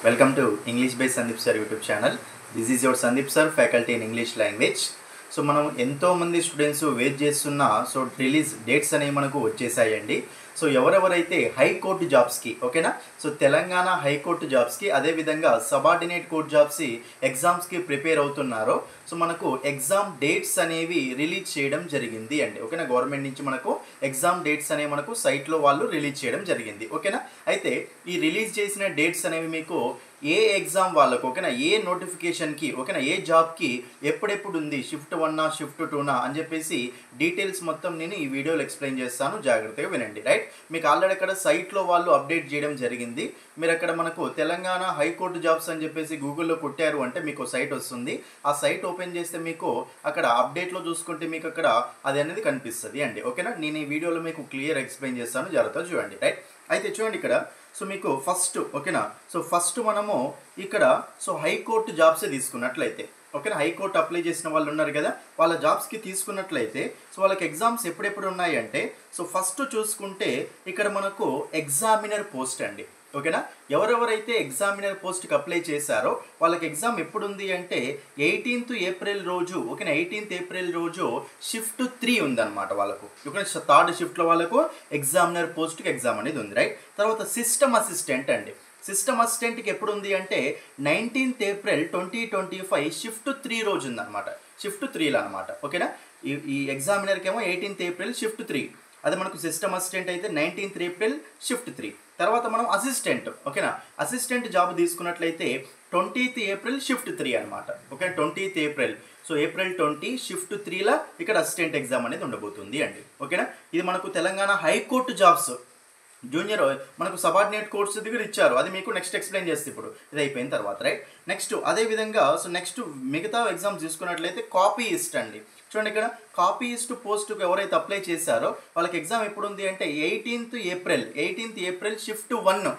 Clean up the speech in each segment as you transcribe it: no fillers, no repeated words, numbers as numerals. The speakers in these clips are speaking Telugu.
Welcome to English by Sandeep Sir YouTube channel. This is your Sandeep Sir, faculty in English language. So మనం ఎంతో మంది స్టూడెంట్స్ వెయిట్ చేస్తున్న రిలీజ్ డేట్స్ అనేవి మనకు వచ్చేసాయండి. సో ఎవరెవరైతే హైకోర్టు జాబ్స్కి ఓకేనా, సో తెలంగాణ హైకోర్టు జాబ్స్కి అదేవిధంగా సబార్డినేట్ కోర్ట్ జాబ్స్ ఎగ్జామ్స్కి ప్రిపేర్ అవుతున్నారో సో మనకు ఎగ్జామ్ డేట్స్ అనేవి రిలీజ్ చేయడం జరిగింది అండి. ఓకేనా, గవర్నమెంట్ నుంచి మనకు ఎగ్జామ్ డేట్స్ అనేవి మనకు సైట్లో వాళ్ళు రిలీజ్ చేయడం జరిగింది. ఓకేనా, అయితే ఈ రిలీజ్ చేసిన డేట్స్ అనేవి మీకు ఏ ఎగ్జామ్ వాళ్ళకు ఓకేనా, ఏ నోటిఫికేషన్కి ఓకేనా, ఏ జాబ్కి ఎప్పుడెప్పుడు ఉంది, షిఫ్ట్ 1 షిఫ్ట్ 2 అని చెప్పేసి డీటెయిల్స్ మొత్తం నేను ఈ వీడియోలో ఎక్స్ప్లెయిన్ చేస్తాను, జాగ్రత్తగా వినండి. రైట్, మీకు ఆల్రెడీ అక్కడ సైట్లో వాళ్ళు అప్డేట్ చేయడం జరిగింది. మీరు అక్కడ మనకు తెలంగాణ హైకోర్టు జాబ్స్ అని చెప్పేసి గూగుల్లో కొట్టారు అంటే మీకు సైట్ వస్తుంది. ఆ సైట్ ఓపెన్ చేస్తే మీకు అక్కడ అప్డేట్లో చూసుకుంటే మీకు అక్కడ అది అనేది కనిపిస్తుంది అండి. ఓకేనా, నేను ఈ వీడియోలో మీకు క్లియర్ ఎక్స్ప్లెయిన్ చేస్తాను, జాగ్రత్తగా చూడండి. రైట్, అయితే చూడండి ఇక్కడ సో మీకు ఫస్ట్ ఓకేనా, సో ఫస్ట్ మనము ఇక్కడ హైకోర్టు జాబ్స్ తీసుకున్నట్లయితే ఓకేనా, హైకోర్టు అప్లై చేసిన వాళ్ళు ఉన్నారు కదా, వాళ్ళ జాబ్స్కి తీసుకున్నట్లయితే సో వాళ్ళకి ఎగ్జామ్స్ ఎప్పుడెప్పుడు ఉన్నాయి అంటే సో ఫస్ట్ చూసుకుంటే ఇక్కడ మనకు ఎగ్జామినర్ పోస్ట్ అండి. ఓకేనా, ఎవరెవరైతే ఎగ్జామినర్ పోస్ట్కి అప్లై చేశారో వాళ్ళకి ఎగ్జామ్ ఎప్పుడు ఉంది అంటే 18th ఏప్రిల్ రోజు ఓకేనా, 18th ఏప్రిల్ రోజు షిఫ్ట్ 3 ఉందన్నమాట వాళ్ళకు. ఓకేనా, థర్డ్ షిఫ్ట్లో వాళ్ళకు ఎగ్జామినర్ పోస్ట్కి ఎగ్జామ్ అనేది ఉంది. రైట్, తర్వాత సిస్టమ్ అసిస్టెంట్ అండి. సిస్టమ్ అసిస్టెంట్కి ఎప్పుడు ఉంది అంటే 19th ఏప్రిల్ 2025 షిఫ్ట్ 3 రోజు ఉందన్నమాట, షిఫ్ట్ 3లో అనమాట. ఓకేనా, ఈ ఎగ్జామినర్కి ఏమో 18th ఏప్రిల్ షిఫ్ట్ 3, అదే మనకు సిస్టమ్ అసిస్టెంట్ అయితే 19th ఏప్రిల్ షిఫ్ట్ 3. తర్వాత మనం అసిస్టెంట్ ఓకేనా, అసిస్టెంట్ జాబ్ తీసుకున్నట్లయితే 20th ఏప్రిల్ షిఫ్ట్ 3 అనమాట. Okay, 20th April so April 20 shift 3లా ఇక్కడ అసిస్టెంట్ ఎగ్జామ్ అనేది ఉండబోతుంది అండి. ఓకేనా, ఇది మనకు తెలంగాణ హైకోర్టు జాబ్స్ జూనియర్ మనకు సబార్డినేట్ కోర్స్ దగ్గర ఇచ్చారు, అది మీకు నెక్స్ట్ ఎక్స్ప్లెయిన్ చేస్తే ఇప్పుడు ఇది అయిపోయిన తర్వాత. రైట్, నెక్స్ట్ అదేవిధంగా నెక్స్ట్ మిగతా ఎగ్జామ్స్ తీసుకున్నట్లయితే కాపీయిస్ట్ అండి. చూడండి ఇక్కడ కాపీయిస్ట్ పోస్ట్కి ఎవరైతే అప్లై చేశారో వాళ్ళకి ఎగ్జామ్ ఎప్పుడు ఉంది అంటే 18th ఏప్రిల్ షిఫ్ట్ 1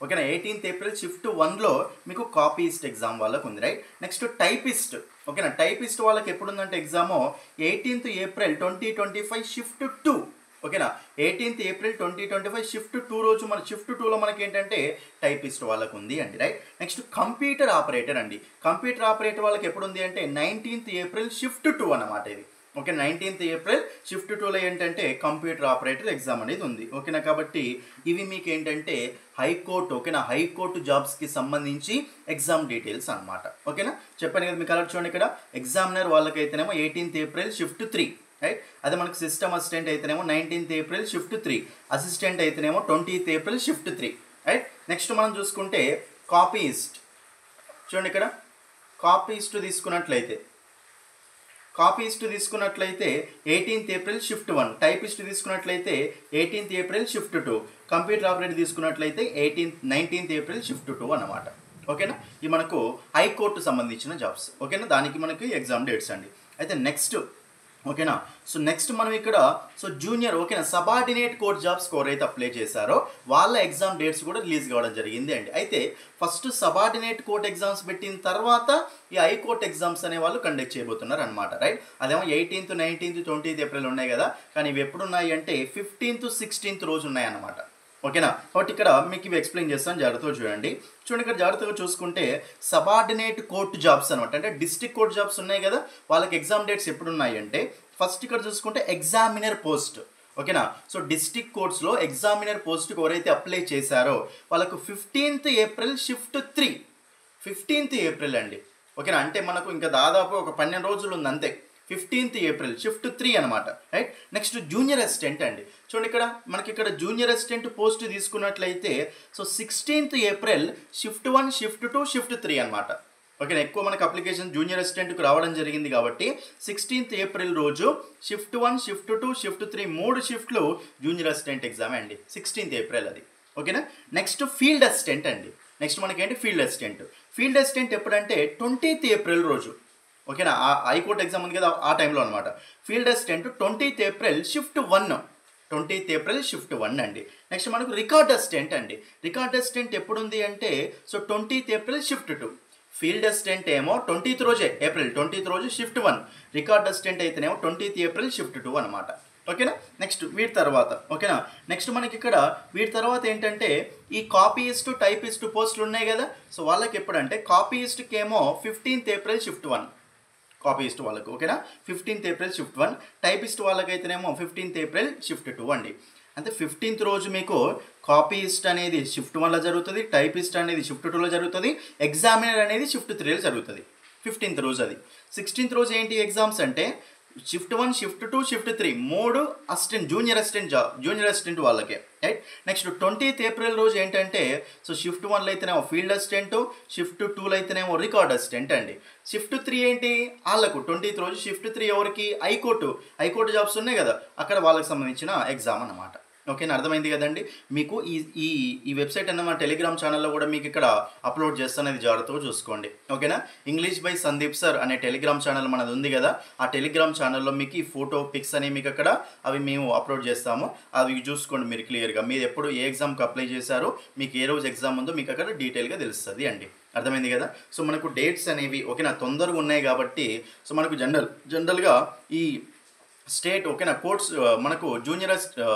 ఓకేనా, 18th ఏప్రిల్ షిఫ్ట్ 1లో మీకు కాపీయిస్ట్ ఎగ్జామ్ వాళ్ళకు ఉంది. రైట్, నెక్స్ట్ టైపిస్ట్ ఓకేనా, టైపిస్ట్ వాళ్ళకి ఎప్పుడు ఉందంటే ఎగ్జాము 18th ఏప్రిల్ 2025 షిఫ్ట్ 2 ఓకేనా, 18th ఏప్రిల్ 2025 షిఫ్ట్ 2 రోజు మన షిఫ్ట్ 2లో మనకి ఏంటంటే టైపిస్ట్ వాళ్ళకు ఉంది అండి. రైట్, నెక్స్ట్ కంప్యూటర్ ఆపరేటర్ అండి. కంప్యూటర్ ఆపరేటర్ వాళ్ళకి ఎప్పుడు ఉంది అంటే 19th ఏప్రిల్ షిఫ్ట్ 2 అన్నమాట ఇది. ఓకే, 19th ఏప్రిల్ షిఫ్ట్ 2లో ఏంటంటే కంప్యూటర్ ఆపరేటర్ ఎగ్జామ్ అనేది ఉంది. ఓకేనా, కాబట్టి ఇవి మీకు ఏంటంటే హైకోర్టు ఓకేనా, హైకోర్టు జాబ్స్కి సంబంధించి ఎగ్జామ్ డీటెయిల్స్ అనమాట. ఓకేనా, చెప్పాను కదా మీకు అలా చూడండి ఇక్కడ ఎగ్జామినర్ వాళ్ళకైతేనేమో 18th ఏప్రిల్ షిఫ్ట్ 3. రైట్, అదే మనకు సిస్టమ్ అసిస్టెంట్ అయితేనేమో 19th ఏప్రిల్ షిఫ్ట్ 3, అసిస్టెంట్ అయితేనేమో 20th April shift 3. Right, next మనం చూసుకుంటే కాపీయిస్ట్ చూడండి ఇక్కడ కాపీయిస్ట్ తీసుకున్నట్లయితే 18th ఏప్రిల్ షిఫ్ట్ 1, టైపిస్ట్ తీసుకున్నట్లయితే 18th April shift 2, computer operator తీసుకున్నట్లయితే 19th ఏప్రిల్ షిఫ్ట్ 2 అన్నమాట. ఓకేనా, ఇవి మనకు హైకోర్టు సంబంధించిన జాబ్స్. ఓకేనా, దానికి మనకి ఎగ్జామ్ డేట్స్ అండి. అయితే నెక్స్ట్ ఓకేనా, సో నెక్స్ట్ మనం ఇక్కడ జూనియర్ ఓకేనా సబార్డినేట్ కోర్ట్ జాబ్స్ ఎవరైతే అప్లై చేశారో వాళ్ళ ఎగ్జామ్ డేట్స్ కూడా రిలీజ్ కావడం జరిగింది అండి. అయితే ఫస్ట్ సబార్డినేట్ కోర్ట్ ఎగ్జామ్స్ పెట్టిన తర్వాత ఈ హైకోర్ట్ ఎగ్జామ్స్ అనే వాళ్ళు కండక్ట్ చేయబోతున్నారు అనమాట. రైట్, అదేమో 18th 19th 20th ఏప్రిల్ ఉన్నాయి కదా, కానీ ఇవి ఎప్పుడు ఉన్నాయి అంటే 15th 16th రోజు ఉన్నాయి అన్నమాట. ఓకేనా, కాబట్టి ఇక్కడ మీకు ఇవి ఎక్స్ప్లెయిన్ చేస్తాను, జాగ్రత్తగా చూడండి. ఇక్కడ జాగ్రత్తగా చూసుకుంటే సబార్డినేట్ కోర్టు జాబ్స్ అనమాట, అంటే డిస్ట్రిక్ట్ కోర్ట్ జాబ్స్ ఉన్నాయి కదా, వాళ్ళకి ఎగ్జామ్ డేట్స్ ఎప్పుడు ఉన్నాయి అంటే ఫస్ట్ ఇక్కడ చూసుకుంటే ఎగ్జామినర్ పోస్ట్ ఓకేనా, సో డిస్ట్రిక్ట్ కోర్ట్స్లో ఎగ్జామినర్ పోస్ట్కి ఎవరైతే అప్లై చేశారో వాళ్ళకు 15th April shift 3, 15th April అండి. ఓకేనా, అంటే మనకు ఇంకా దాదాపు ఒక 12 రోజులు ఉంది అంతే, 15th ఏప్రిల్ షిఫ్ట్ 3 అనమాట. రైట్, నెక్స్ట్ జూనియర్ అసిస్టెంట్ అండి. చూడండి ఇక్కడ మనకి ఇక్కడ జూనియర్ అసిస్టెంట్ పోస్ట్ తీసుకున్నట్లయితే 16th April shift 1 shift 2 shift 3 అనమాట. ఓకేనా, ఎక్కువ మనకు అప్లికేషన్ జూనియర్ అసిస్టెంట్కి రావడం జరిగింది కాబట్టి 16th ఏప్రిల్ రోజు షిఫ్ట్ 1 షిఫ్ట్ 2 షిఫ్ట్ 3 3 షిఫ్ట్లు జూనియర్ అసిస్టెంట్ ఎగ్జామ్ అండి, 16th ఏప్రిల్ అది. ఓకేనా, నెక్స్ట్ ఫీల్డ్ అసిస్టెంట్ అండి. నెక్స్ట్ మనకి ఏంటి ఫీల్డ్ అసిస్టెంట్ ఎప్పుడంటే 20th ఏప్రిల్ రోజు. ఓకేనా, ఆ హైకోర్టు ఎగ్జామ్ ఉంది కదా ఆ టైంలో అనమాట. Field assistant 20th April shift 1, 20th April shift 1 అండి. నెక్స్ట్ మనకు రికార్డ్ అసిస్టెంట్ అండి. రికార్డ్ అసిస్టెంట్ ఎప్పుడు ఉంది అంటే 20th April shift 2, field assistant ఏమో 20th రోజే ఏప్రిల్ 20th రోజు షిఫ్ట్ 1, రికార్డ్ అసిస్టెంట్ అయితేనేమో 20th ఏప్రిల్ షిఫ్ట్ 2 అనమాట. ఓకేనా. నెక్స్ట్ వీటి తర్వాత ఓకేనా, నెక్స్ట్ మనకి ఇక్కడ వీటి తర్వాత ఏంటంటే ఈ కాపీయిస్ట్ టైపిస్ట్ పోస్టులు ఉన్నాయి కదా. సో వాళ్ళకి ఎప్పుడంటే కాపీయిస్ట్కి ఏమో 15th April షిఫ్ట్ 1 కాపీయిస్ట్ వాళ్ళకు ఓకేనా, 15th April షిఫ్ట్ 1. టైపిస్ట్ వాళ్ళకైతేనేమో 15th April షిఫ్ట్ 2 అండి. అంటే 15th రోజు మీకు కాపీయిస్ట్ అనేది షిఫ్ట్ 1లో జరుగుతుంది, టైపిస్ట్ అనేది షిఫ్ట్ 2లో జరుగుతుంది, ఎగ్జామినర్ అనేది షిఫ్ట్ 3లో జరుగుతుంది 15th రోజు. అది 16th రోజు ఏంటి ఎగ్జామ్స్ అంటే shift 1 shift 2 shift 3 3 assistant junior assistant వాళ్ళకే రైట్. నెక్స్ట్ 20th April రోజు ఏంటంటే సో షిఫ్ట్ 1లో అయితేనేమో ఫీల్డ్ అసిస్టెంట్, షిఫ్ట్ 2లో అయితేనేమో రికార్డ్ అసిస్టెంట్ అండి. షిఫ్ట్ 3 ఏంటి వాళ్ళకు 20th రోజు షిఫ్ట్ 3 ఎవరికి హైకోర్టు జాబ్స్ ఉన్నాయి కదా అక్కడ వాళ్ళకి సంబంధించిన ఎగ్జామ్ అన్నమాట. ఓకేనా, అర్థమైంది కదండి. మీకు ఈ వెబ్సైట్ అన్న మా టెలిగ్రామ్ ఛానల్లో కూడా మీకు ఇక్కడ అప్లోడ్ చేస్తానది జాగ్రత్తగా చూసుకోండి. ఓకేనా, ఇంగ్లీష్ బై సందీప్ సార్ అనే టెలిగ్రామ్ ఛానల్ మనది ఉంది కదా, ఆ టెలిగ్రామ్ ఛానల్లో మీకు ఈ ఫోటో పిక్స్ అనేవి మీకు అక్కడ అవి మేము అప్లోడ్ చేస్తాము. అవి చూసుకోండి మీరు క్లియర్గా. మీరు ఎప్పుడు ఏ ఎగ్జామ్కి అప్లై చేశారో మీకు ఏ రోజు ఎగ్జామ్ ఉందో మీకు అక్కడ డీటెయిల్గా తెలుస్తుంది అండి. అర్థమైంది కదా. సో మనకు డేట్స్ అనేవి ఓకేనా తొందరగా ఉన్నాయి కాబట్టి సో మనకు జనరల్గా ఈ స్టేట్ ఓకేనా కోర్ట్స్ మనకు జూనియర్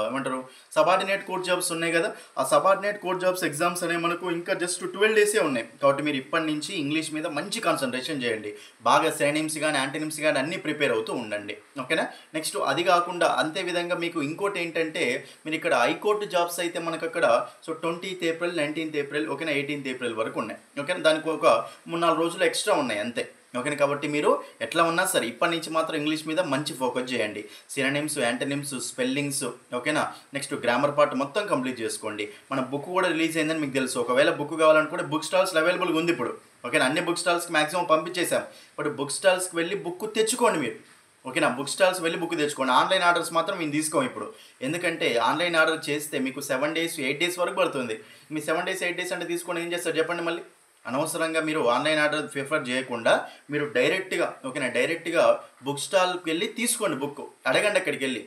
ఏమంటారు సబార్డినేట్ కోర్ట్ జాబ్స్ ఉన్నాయి కదా, ఆ సబార్డినేట్ కోర్ట్ జాబ్స్ ఎగ్జామ్స్ అనేవి మనకు ఇంకా జస్ట్ 12 డేసే ఉన్నాయి. కాబట్టి మీరు ఇప్పటి నుంచి ఇంగ్లీష్ మీద మంచి కాన్సన్ట్రేషన్ చేయండి, బాగా సైనిమ్స్ కానీ యాంటనిమ్స్ కానీ అన్నీ ప్రిపేర్ అవుతూ ఉండండి. ఓకేనా. నెక్స్ట్ అది కాకుండా అంతే విధంగా మీకు ఇంకోటి ఏంటంటే మీరు ఇక్కడ హైకోర్టు జాబ్స్ అయితే మనకు అక్కడ so 20th April 19th April ఓకేనా 18th April వరకు ఉన్నాయి. ఓకేనా, దానికి ఒక 3-4 రోజులు ఎక్స్ట్రా ఉన్నాయి అంతే. ఓకేనా, కాబట్టి మీరు ఎట్లా ఉన్నా సరే ఇప్పటి నుంచి మాత్రం ఇంగ్లీష్ మీద మంచి ఫోకస్ చేయండి. సినోనిమ్స్, యాంటనిమ్స్, స్పెల్లింగ్స్ ఓకేనా. నెక్స్ట్ గ్రామర్ పార్ట్ మొత్తం కంప్లీట్ చేసుకోండి. మన బుక్ కూడా రిలీజ్ అయిందని మీకు తెలుసు. ఒకవేళ బుక్ కావాలనుకుంటే బుక్ స్టాల్స్ అవైలబుల్గా ఉంది ఇప్పుడు. ఓకేనా, అన్ని బుక్ స్టాల్స్కి మ్యాక్సిమం పంపించేసాం. ఇప్పుడు బుక్ స్టాల్స్కి వెళ్ళి బుక్ తెచ్చుకోండి మీరు. ఓకేనా, బుక్ స్టాల్స్ వెళ్ళి బుక్ తెచ్చుకోండి. ఆన్లైన్ ఆర్డర్స్ మాత్రం మేము తీసుకోం ఇప్పుడు, ఎందుకంటే ఆన్లైన్ ఆర్డర్ చేస్తే మీకు 7 days 8 days వరకు పడుతుంది. మీ 7 days 8 days అంటే తీసుకొని ఏం చేస్తారు చెప్పండి. మళ్ళీ అనవసరంగా మీరు ఆన్లైన్ ఆర్డర్ ప్రిఫర్ చేయకుండా మీరు డైరెక్ట్గా బుక్ స్టాల్కి వెళ్ళి తీసుకోండి. బుక్ అడగండి అక్కడికి వెళ్ళి,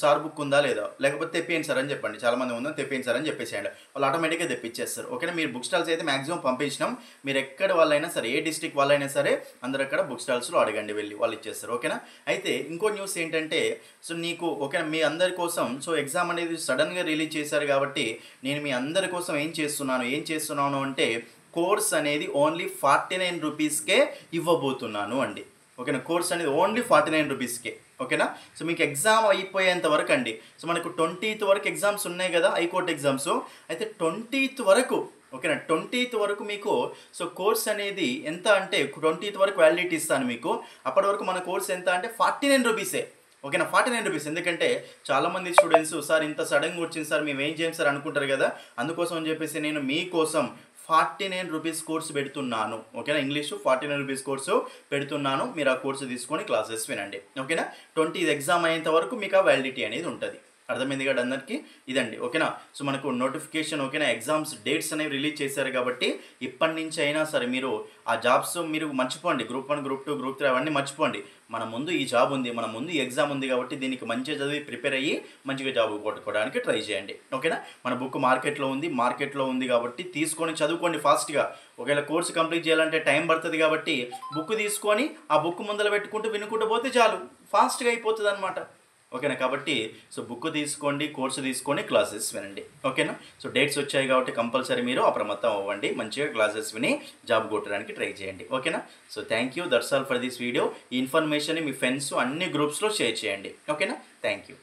సార్ బుక్ ఉందా లేదా, లేకపోతే తెప్పియండి సార్ అని చెప్పండి. చాలామంది ఉందని తెప్పియండి సార్ అని చెప్పేసేయండి, వాళ్ళు ఆటోమేటిక్గా తెప్పించేస్తారు. ఓకేనా, మీరు బుక్ స్టాల్స్ అయితే మ్యాక్సిమం పంపించినాం. మీరు ఎక్కడ వాళ్ళైనా సరే ఏ డిస్ట్రిక్ట్ వాళ్ళైనా సరే అందరు అక్కడ బుక్ స్టాల్స్లో అడగండి వెళ్ళి, వాళ్ళు ఇచ్చేస్తారు. ఓకేనా. అయితే ఇంకో న్యూస్ ఏంటంటే సో నీకు ఓకేనా మీ అందరి కోసం సో ఎగ్జామ్ అనేది సడన్గా రిలీజ్ చేశారు కాబట్టి నేను మీ అందరి కోసం ఏం చేస్తున్నాను అంటే కోర్స్ అనేది ఓన్లీ 49 రూపీస్కే ఇవ్వబోతున్నాను అండి. ఓకేనా, కోర్స్ అనేది ఓన్లీ 49 రూపీస్కే. ఓకేనా, సో మీకు ఎగ్జామ్ అయిపోయేంత వరకు అండి. సో మనకు 20th వరకు ఎగ్జామ్స్ ఉన్నాయి కదా హైకోర్టు ఎగ్జామ్స్, అయితే 20th వరకు ఓకేనా 20th వరకు మీకు సో కోర్స్ అనేది ఎంత అంటే 20th వరకు వ్యాలిడిటీ ఇస్తాను మీకు. అప్పటి వరకు మన కోర్స్ ఎంత అంటే 49 రూపీసే. ఓకేనా, 49 రూపీస్. ఎందుకంటే చాలామంది స్టూడెంట్స్ సార్ ఇంత సడన్గా వచ్చింది సార్ మేము ఏం చేయం సార్ అనుకుంటారు కదా, అందుకోసం అని చెప్పేసి నేను మీకోసం 49 రూపీస్ కోర్సు పెడుతున్నాను. ఓకేనా, ఇంగ్లీషు 49 రూపీస్ కోర్సు పెడుతున్నాను. మీరు ఆ కోర్సు తీసుకొని క్లాసెస్ వినండి. ఓకేనా, 20 ఎగ్జామ్ అయ్యేంత వరకు మీకు ఆ వ్యాలిడిటీ అనేది ఉంటుంది. అర్థమైంది కదా అందరికీ, ఇదండి. ఓకేనా, సో మనకు నోటిఫికేషన్ ఓకేనా ఎగ్జామ్స్ డేట్స్ అనేవి రిలీజ్ చేశారు కాబట్టి ఇప్పటి నుంచి అయినా సరే మీరు ఆ జాబ్స్ మీరు మర్చిపోండి. గ్రూప్ 1 గ్రూప్ 2 గ్రూప్ 3 అవన్నీ మర్చిపోండి. మన ముందు ఈ జాబ్ ఉంది, మన ముందు ఈ ఎగ్జామ్ ఉంది కాబట్టి దీనికి మంచిగా చదివి ప్రిపేర్ అయ్యి మంచిగా జాబ్ కొట్టుకోవడానికి ట్రై చేయండి. ఓకేనా, మన బుక్ మార్కెట్లో ఉంది కాబట్టి తీసుకొని చదువుకోండి ఫాస్ట్గా. ఒకవేళ కోర్సు కంప్లీట్ చేయాలంటే టైం పడుతుంది కాబట్టి బుక్ తీసుకొని ఆ బుక్ ముందర పెట్టుకుంటూ వినుకుంటూ పోతే చాలు, ఫాస్ట్గా అయిపోతుంది అనమాట. ఓకేనా, కాబట్టి సో బుక్ తీసుకోండి, కోర్సు తీసుకొని క్లాసెస్ వినండి. ఓకేనా, సో డేట్స్ వచ్చాయి కాబట్టి కంపల్సరీ మీరు అప్రమత్తం అవ్వండి, మంచిగా క్లాసెస్ విని జాబ్ కొట్టడానికి ట్రై చేయండి. ఓకేనా, so thank you, that's all for this video. ఈ ఇన్ఫర్మేషన్ మీ ఫ్రెండ్స్ అన్ని గ్రూప్స్లో షేర్ చేయండి. ఓకేనా, థ్యాంక్ యూ.